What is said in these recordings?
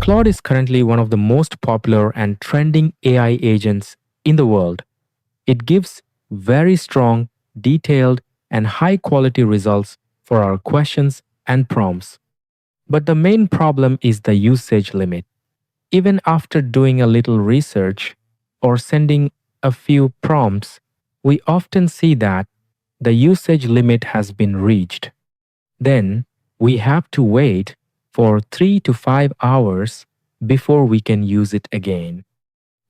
Claude is currently one of the most popular and trending AI agents in the world. It gives very strong, detailed, and high quality results for our questions and prompts. But the main problem is the usage limit. Even after doing a little research or sending a few prompts, we often see that the usage limit has been reached. Then we have to wait for 3 to 5 hours before we can use it again.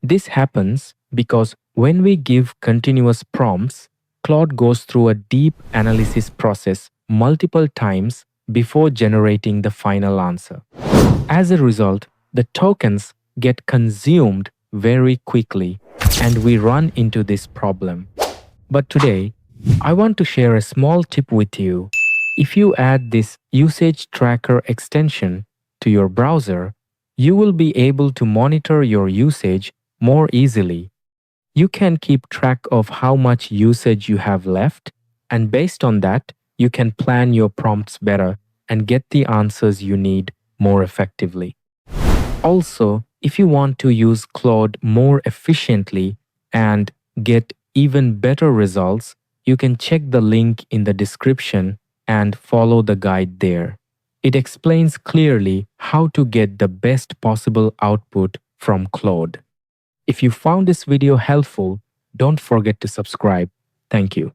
This happens because when we give continuous prompts, Claude goes through a deep analysis process multiple times before generating the final answer. As a result, the tokens get consumed very quickly and we run into this problem. But today, I want to share a small tip with you. If you add this usage tracker extension to your browser, you will be able to monitor your usage more easily. You can keep track of how much usage you have left, and based on that, you can plan your prompts better and get the answers you need more effectively. Also, if you want to use Claude more efficiently and get even better results, you can check the link in the description and follow the guide there. It explains clearly how to get the best possible output from Claude. If you found this video helpful, don't forget to subscribe. Thank you.